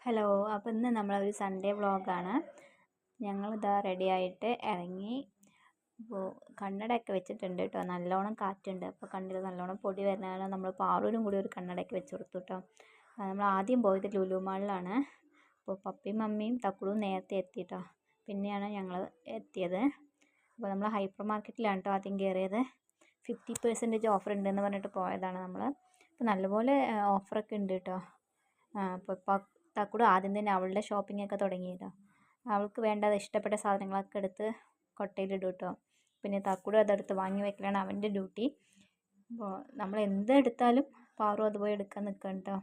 Hello. അപ്പോൾ ഇന്ന് നമ്മളൊരു സൺഡേ വ്ളോഗാണ്. ഞങ്ങളിതാ റെഡിയായിട്ട് ഇറങ്ങി. അപ്പോൾ കണ്ണടയൊക്കെ വെച്ചിട്ടുണ്ട് കേട്ടോ. നല്ലോണം കാറ്റുണ്ട്. അപ്പോൾ കണ്ണിൽ നല്ലോണം പൊടി വരുന്നതാണ്. നമ്മൾ പാറൂരും കൂടി ഒരു കണ്ണടയൊക്കെ വെച്ച് കൊടുത്തു കേട്ടോ. നമ്മൾ ആദ്യം പോയത് ലുലു മാളിലാണ്. അപ്പോൾ പപ്പയും മമ്മിയും തക്കുളും നേരത്തെ എത്തിയിട്ടോ. പിന്നെയാണ് ഞങ്ങൾ എത്തിയത്. അപ്പോൾ നമ്മൾ ഹൈപ്പർ മാർക്കറ്റിലാണ് കേട്ടോ ആദ്യം കയറിയത്. 50% ഓഫർ ഉണ്ടെന്ന് പറഞ്ഞിട്ട് പോയതാണ് നമ്മൾ. അപ്പോൾ നല്ലപോലെ ഓഫറൊക്കെ ഉണ്ട് കേട്ടോ. അപ്പോൾ തക്കുടു ആദ്യം തന്നെ അവളുടെ ഷോപ്പിംഗ് ഒക്കെ തുടങ്ങിയിട്ടോ. അവൾക്ക് വേണ്ട ഇഷ്ടപ്പെട്ട സാധനങ്ങളൊക്കെ എടുത്ത് കൊട്ടയിലിടും കേട്ടോ. പിന്നെ തക്കുടു അതെടുത്ത് വാങ്ങി വെക്കലാണ് അവൻ്റെ ഡ്യൂട്ടി. അപ്പോൾ നമ്മൾ എന്ത് എടുത്താലും പാറു അതുപോലെ എടുക്കാൻ നിൽക്കണം കേട്ടോ.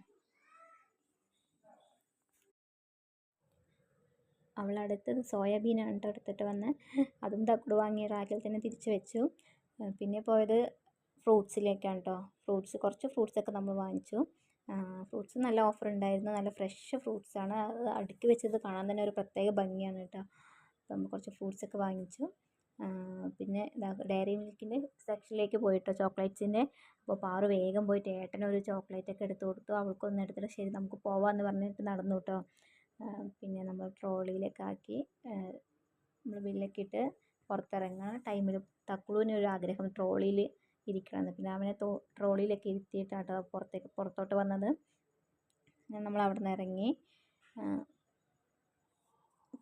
അവളടുത്തത് സോയാബീനാണ് കേട്ടോ എടുത്തിട്ട് വന്ന്. അതും തക്കുടു വാങ്ങി റാക്കിൽ തന്നെ തിരിച്ച് വെച്ചു. പിന്നെ പോയത് ഫ്രൂട്ട്സിലേക്കാണ് കേട്ടോ. കുറച്ച് ഫ്രൂട്ട്സൊക്കെ നമ്മൾ വാങ്ങിച്ചു. ഫ്രൂട്ട്സ് നല്ല ഓഫർ ഉണ്ടായിരുന്നു. നല്ല ഫ്രഷ് ഫ്രൂട്ട്സാണ്. അത് അടുക്കി വെച്ചത് കാണാൻ തന്നെ ഒരു പ്രത്യേക ഭംഗിയാണ് കേട്ടോ. അപ്പോൾ നമ്മൾ കുറച്ച് ഫ്രൂട്ട്സൊക്കെ വാങ്ങിച്ചു. പിന്നെ ഡയറി മിൽക്കിൻ്റെ സെക്ഷനിലേക്ക് പോയിട്ടോ, ചോക്ലേറ്റ്സിൻ്റെ. അപ്പോൾ പാറു വേഗം പോയിട്ട് ഏട്ടനൊരു ചോക്ലേറ്റൊക്കെ എടുത്ത് കൊടുത്തു. അവൾക്കൊന്നും എടുത്തിട്ട് ശരി നമുക്ക് പോവാമെന്ന് പറഞ്ഞിട്ട് നടന്നു കേട്ടോ. പിന്നെ നമ്മൾ ട്രോളിയിലൊക്കെ ആക്കി നമ്മൾ ബില്ലൊക്കെ ഇട്ട് പുറത്തിറങ്ങുന്ന ടൈമിൽ തക്കുളുവിന് ഒരു ആഗ്രഹം ട്രോളിയിൽ ഇരിക്കണമെന്ന്. പിന്നെ അവനെ ട്രോളിയിലൊക്കെ ഇരുത്തിയിട്ടാട്ടോ പുറത്തോട്ട് വന്നത്. നമ്മൾ അവിടെ നിന്ന് ഇറങ്ങി.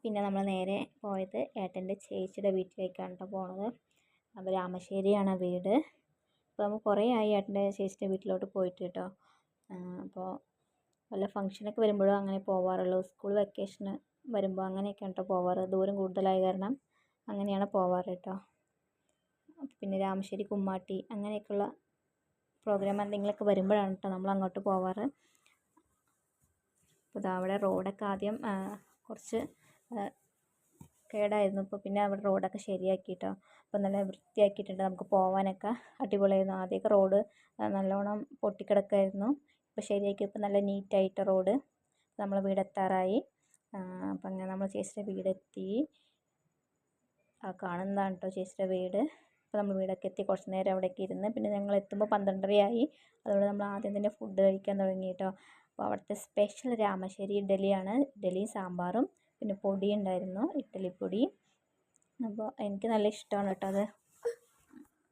പിന്നെ നമ്മൾ നേരെ പോയത് ഏട്ടൻ്റെ ചേച്ചിയുടെ വീട്ടിലേക്കാണ് കേട്ടോ പോണത്. അപ്പോൾ രാമശ്ശേരിയാണ് വീട്. അപ്പോൾ നമ്മൾ കുറേ ആയി ഏട്ടൻ്റെ ചേച്ചിയുടെ വീട്ടിലോട്ട് പോയിട്ട് കേട്ടോ. അപ്പോൾ വല്ല ഫംഗ്ഷനൊക്കെ വരുമ്പോഴും അങ്ങനെ പോവാറുള്ളൂ. സ്കൂൾ വെക്കേഷന് വരുമ്പോൾ അങ്ങനെയൊക്കെയാണ് കേട്ടോ പോവാറ്. ദൂരം കൂടുതലായ കാരണം അങ്ങനെയാണ് പോവാറ് കേട്ടോ. പിന്നെ രാമശ്ശേരി കുമ്മാട്ടി അങ്ങനെയൊക്കെയുള്ള പ്രോഗ്രാം എന്തെങ്കിലുമൊക്കെ വരുമ്പോഴാണ് കേട്ടോ നമ്മൾ അങ്ങോട്ട് പോവാറ്. അപ്പോൾ അവിടെ റോഡൊക്കെ ആദ്യം കുറച്ച് കേടായിരുന്നു. ഇപ്പോൾ പിന്നെ അവിടെ റോഡൊക്കെ ശരിയാക്കി കേട്ടോ. അപ്പോൾ നല്ല വൃത്തിയാക്കിയിട്ടുണ്ട്. നമുക്ക് പോകാനൊക്കെ അടിപൊളിയായിരുന്നു. ആദ്യമൊക്കെ റോഡ് നല്ലോണം പൊട്ടിക്കിടക്കായിരുന്നു. ഇപ്പോൾ ശരിയാക്കിയപ്പോൾ നല്ല നീറ്റായിട്ട് റോഡ്. നമ്മൾ വീടെത്താറായി. അപ്പം അങ്ങനെ നമ്മൾ ചേച്ചിയുടെ വീടെത്തി. കാണുന്നതാണ് കേട്ടോ ചേച്ചിയുടെ വീട്. അപ്പോൾ നമ്മൾ വീടൊക്കെ എത്തി കുറച്ച് നേരം അവിടേക്ക് ഇരുന്ന്. പിന്നെ ഞങ്ങൾ എത്തുമ്പോൾ 12:30 ആയി. അതുകൊണ്ട് നമ്മൾ ആദ്യം തന്നെ ഫുഡ് കഴിക്കാൻ തുടങ്ങി കേട്ടോ. അപ്പോൾ അവിടുത്തെ സ്പെഷ്യൽ രാമശ്ശേരി ഇഡ്ഡലിയാണ്. ഇഡ്ഡലിയും സാമ്പാറും പിന്നെ പൊടി ഉണ്ടായിരുന്നു, ഇഡ്ഡലിപ്പൊടി. അപ്പോൾ എനിക്ക് നല്ല ഇഷ്ടമാണ് കേട്ടോ അത്.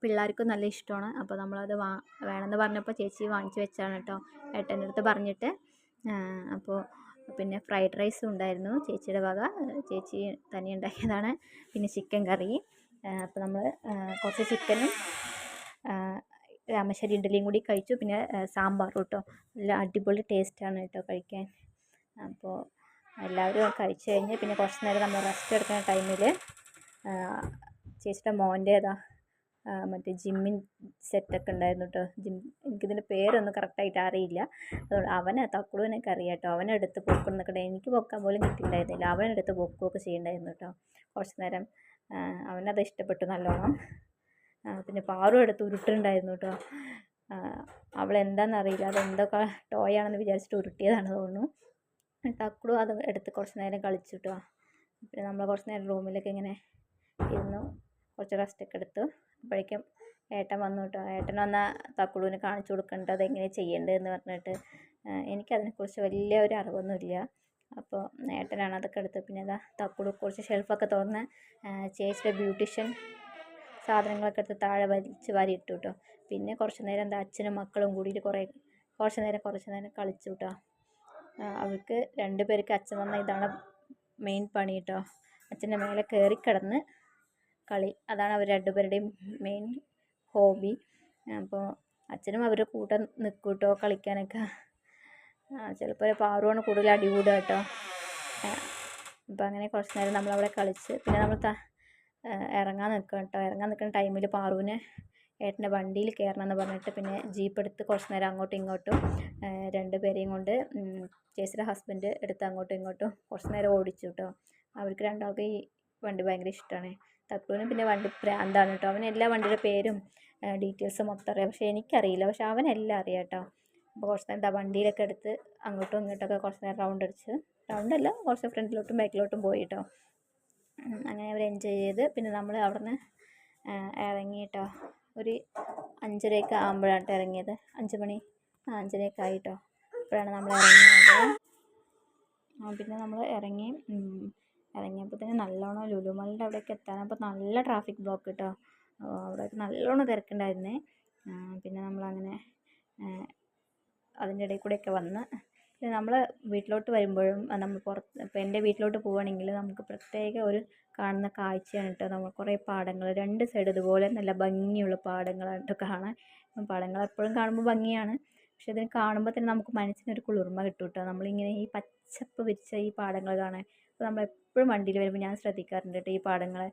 പിള്ളേർക്കും നല്ല ഇഷ്ടമാണ്. അപ്പോൾ നമ്മളത് വേണമെന്ന് പറഞ്ഞപ്പോൾ ചേച്ചി വാങ്ങിച്ച് വെച്ചാണ് കേട്ടോ, ഏട്ടൻ്റെ അടുത്ത് പറഞ്ഞിട്ട്. അപ്പോൾ പിന്നെ ഫ്രൈഡ് റൈസും ഉണ്ടായിരുന്നു ചേച്ചിയുടെ വക. ചേച്ചി തന്നെ ഉണ്ടാക്കിയതാണ്. പിന്നെ ചിക്കൻ കറി. അപ്പോൾ നമ്മൾ കുറച്ച് ചിക്കനും രാമശ്ശേരി ഇഡ്ഡലിയും കൂടി കഴിച്ചു. പിന്നെ സാമ്പാറും കേട്ടോ. നല്ല അടിപൊളി ടേസ്റ്റാണ് കേട്ടോ കഴിക്കാൻ. അപ്പോൾ എല്ലാവരും കഴിച്ച് കഴിഞ്ഞ് പിന്നെ കുറച്ച് നേരം നമ്മൾ റെസ്റ്റ് എടുക്കുന്ന ടൈമിൽ ചേച്ചിയുടെ മോൻ്റേതാ മറ്റേ ജിമ്മിൻ സെറ്റൊക്കെ ഉണ്ടായിരുന്നു കേട്ടോ. എനിക്കിതിൻ്റെ പേരൊന്നും കറക്റ്റായിട്ട് അറിയില്ല. അതുകൊണ്ട് അവനെ തക്കുളുവിനൊക്കെ അറിയാം കേട്ടോ. അവനെടുത്ത് പൊക്കുന്നൊക്കെ എനിക്ക് പൊക്കാൻ പോലും കിട്ടിയിട്ടുണ്ടായിരുന്നില്ല. അവനെടുത്ത് പൊക്കുകയൊക്കെ ചെയ്യുന്നുണ്ടായിരുന്നു കേട്ടോ കുറച്ച് നേരം. അവനത് ഇഷ്ടപ്പെട്ടു നല്ലോണം. പിന്നെ പാറു എടുത്ത് ഉരുട്ടുണ്ടായിരുന്നു കേട്ടോ. അവളെന്താണെന്നറിയില്ല, അതെന്തൊക്കെ ടോയാണെന്ന് വിചാരിച്ചിട്ട് ഉരുട്ടിയതാണ് തോന്നുന്നു. തക്കുളു അത് എടുത്ത് കുറച്ച് നേരം കളിച്ചു കേട്ടോ. പിന്നെ നമ്മൾ കുറച്ച് നേരം റൂമിലൊക്കെ ഇങ്ങനെ ഇരുന്നു, കുറച്ച് റെസ്റ്റൊക്കെ എടുത്തു. അപ്പോഴേക്കും ഏട്ടൻ വന്നു കേട്ടോ. ഏട്ടൻ വന്നാൽ തക്കുളുവിന് കാണിച്ചു കൊടുക്കേണ്ടത് അതെങ്ങനെ ചെയ്യേണ്ടതെന്ന് പറഞ്ഞിട്ട്. എനിക്കതിനെക്കുറിച്ച് വലിയ ഒരു അറിവൊന്നുമില്ല. അപ്പോൾ ഏട്ടനാണ് അതൊക്കെ എടുത്ത്. പിന്നെ ഇതാ തക്കുളു കുറച്ച് ഷെൽഫൊക്കെ തുറന്ന് ചേച്ചിയുടെ ബ്യൂട്ടീഷ്യൻ സാധനങ്ങളൊക്കെ എടുത്ത് താഴെ വലിച്ച് വാരി ഇട്ടു കേട്ടോ. പിന്നെ കുറച്ച് നേരം എന്താ അച്ഛനും മക്കളും കൂടിയിട്ട് കുറച്ച് നേരം കളിച്ചു കേട്ടോ. അവൾക്ക് 2 പേർക്ക് അച്ഛൻ വന്ന ഇതാണ് മെയിൻ പണി കേട്ടോ. അച്ഛൻ്റെ മേലെ കയറിക്കിടന്ന് കളി, അതാണ് അവർ 2 പേരുടെയും മെയിൻ ഹോബി. അപ്പോൾ അച്ഛനും അവരുടെ കൂട്ടം നിൽക്കും കേട്ടോ കളിക്കാനൊക്കെ. ചിലപ്പോൾ പാറുവാണ് കൂടുതൽ അടികൂടുക കേട്ടോ. അപ്പോൾ അങ്ങനെ കുറച്ച് നേരം നമ്മളവിടെ കളിച്ച് പിന്നെ നമ്മൾ ഇറങ്ങാൻ നിൽക്കുക കേട്ടോ. ഇറങ്ങാൻ നിൽക്കുന്ന ടൈമിൽ പാറുവിന് ഏട്ടൻ്റെ വണ്ടിയിൽ കയറണമെന്ന് പറഞ്ഞിട്ട് പിന്നെ ജീപ്പ് എടുത്ത് കുറച്ച് നേരം അങ്ങോട്ടും ഇങ്ങോട്ടും 2 പേരെയും കൊണ്ട് ചേച്ചിയുടെ ഹസ്ബൻഡ് എടുത്ത് അങ്ങോട്ടും ഇങ്ങോട്ടും കുറച്ച് നേരം ഓടിച്ചു കേട്ടോ. അവർക്ക് രണ്ടാൾക്ക് ഈ വണ്ടി ഭയങ്കര ഇഷ്ടമാണ്. തക്കുവിന് പിന്നെ വണ്ടി പ്രാന്താണ് കേട്ടോ. അവന് എല്ലാ വണ്ടിയുടെ പേരും ഡീറ്റെയിൽസും മൊത്തം അറിയാം. പക്ഷേ എനിക്കറിയില്ല. പക്ഷേ അവനെല്ലാം അറിയാം കേട്ടോ. അപ്പോൾ കുറച്ച് നേരം വണ്ടിയിലൊക്കെ എടുത്ത് അങ്ങോട്ടും ഇങ്ങോട്ടൊക്കെ കുറച്ച് നേരം റൗണ്ടല്ല കുറച്ച് ഫ്രണ്ടിലോട്ടും ബാക്കിലോട്ടും പോയി കേട്ടോ. അങ്ങനെ അവർ എൻജോയ് ചെയ്ത് പിന്നെ നമ്മൾ അവിടെ നിന്ന് ഇറങ്ങി കേട്ടോ. ഒരു 5:30 ആകുമ്പോഴാണ് ഇറങ്ങിയത്. 5 മണി 5:30 ആയിട്ടോ. അപ്പോഴാണ് നമ്മൾ ഇറങ്ങിയത്. പിന്നെ നമ്മൾ ഇറങ്ങിയപ്പോൾ തന്നെ നല്ലോണം ലുലു മാളിൻ്റെ അവിടേക്ക് എത്താനപ്പോൾ നല്ല ട്രാഫിക് ബ്ലോക്ക് കേട്ടോ. അവിടെയൊക്കെ നല്ലോണം തിരക്കുണ്ടായിരുന്നേ. പിന്നെ നമ്മളങ്ങനെ അതിൻ്റെ ഇടയിൽ കൂടെയൊക്കെ വന്ന് പിന്നെ നമ്മൾ വീട്ടിലോട്ട് വരുമ്പോഴും നമ്മൾ ഇപ്പോൾ എൻ്റെ വീട്ടിലോട്ട് പോവുകയാണെങ്കിൽ നമുക്ക് പ്രത്യേക ഒരു കാണുന്ന കാഴ്ചയാണ് കേട്ടോ. നമ്മൾ കുറേ പാടങ്ങൾ, രണ്ട് സൈഡ് ഇതുപോലെ നല്ല ഭംഗിയുള്ള പാടങ്ങളാണ് കേട്ടോ കാണാൻ. പാടങ്ങൾ എപ്പോഴും കാണുമ്പോൾ ഭംഗിയാണ്, പക്ഷെ ഇതിന് കാണുമ്പോൾ തന്നെ നമുക്ക് മനസ്സിനൊരു കുളിർമ കിട്ടും കേട്ടോ. നമ്മളിങ്ങനെ ഈ പച്ചപ്പ് വിരിച്ച ഈ പാടങ്ങൾ കാണാൻ അപ്പോൾ നമ്മളെപ്പോഴും വണ്ടിയിൽ വരുമ്പോൾ ഞാൻ ശ്രദ്ധിക്കാറുണ്ട് കേട്ടോ ഈ പാടങ്ങളെ.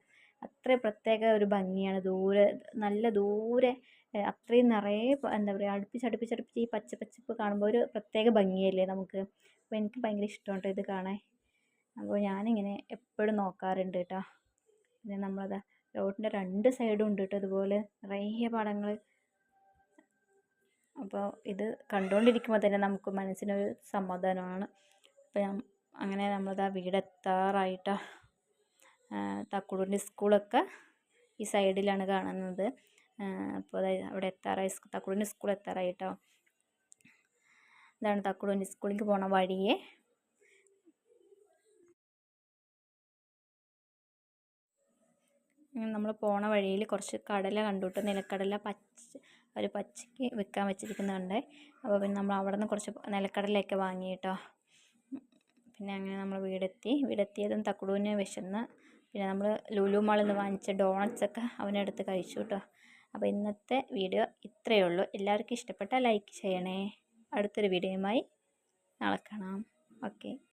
അത്ര പ്രത്യേക ഒരു ഭംഗിയാണ്. ദൂരെ നല്ല ദൂരെ അത്രയും നിറയെ എന്താ പറയുക അടുപ്പിച്ചടുപ്പിച്ച് ഈ പച്ചപ്പ് കാണുമ്പോൾ ഒരു പ്രത്യേക ഭംഗിയല്ലേ നമുക്ക്. അപ്പോൾ എനിക്ക് ഭയങ്കര ഇഷ്ടമാണ് കേട്ടോ ഇത് കാണാൻ. അപ്പോൾ ഞാനിങ്ങനെ എപ്പോഴും നോക്കാറുണ്ട് കേട്ടോ. പിന്നെ നമ്മളത് റോഡിൻ്റെ രണ്ട് സൈഡും ഉണ്ട് കേട്ടോ ഇതുപോലെ നിറയെ പാടങ്ങൾ. അപ്പോൾ ഇത് കണ്ടുകൊണ്ടിരിക്കുമ്പോൾ തന്നെ നമുക്ക് മനസ്സിനൊരു സമാധാനമാണ്. അപ്പോൾ അങ്ങനെ നമ്മളത് ആ വീടെത്താറായിട്ടോ. തക്കുടൂരിൻ്റെ സ്കൂളൊക്കെ ഈ സൈഡിലാണ് കാണുന്നത്. അപ്പോൾ അതായത് അവിടെ എത്താറായി, തക്കുടൂരിൻ്റെ സ്കൂൾ എത്താറായി കേട്ടോ. ഇതാണ് തക്കുടൂരിൻ്റെ സ്കൂളിലേക്ക് പോണ വഴിയേ. നമ്മൾ പോണ വഴിയിൽ കുറച്ച് കടല കണ്ടു കേട്ടോ. നിലക്കടല ഒരു പച്ചയ്ക്ക് വിൽക്കാൻ വെച്ചിരിക്കുന്നുണ്ട്. അപ്പോൾ പിന്നെ നമ്മൾ അവിടെ നിന്ന് കുറച്ച് നിലക്കടലയൊക്കെ വാങ്ങി കേട്ടോ. പിന്നെ അങ്ങനെ നമ്മൾ വീടെത്തിയതും തക്കുടൂവിന് വിശന്ന് പിന്നെ നമ്മൾ ലുലു മാളിൽ നിന്ന് വാങ്ങിച്ച ഡോണറ്റ്സൊക്കെ അവനെടുത്ത് കഴിച്ചു കേട്ടോ. അപ്പോൾ ഇന്നത്തെ വീഡിയോ ഇത്രയേ ഉള്ളൂ. എല്ലാവർക്കും ഇഷ്ടപ്പെട്ടാൽ ലൈക്ക് ചെയ്യണേ. അടുത്തൊരു വീഡിയോയുമായി നാളെ കാണാം. ഓക്കെ.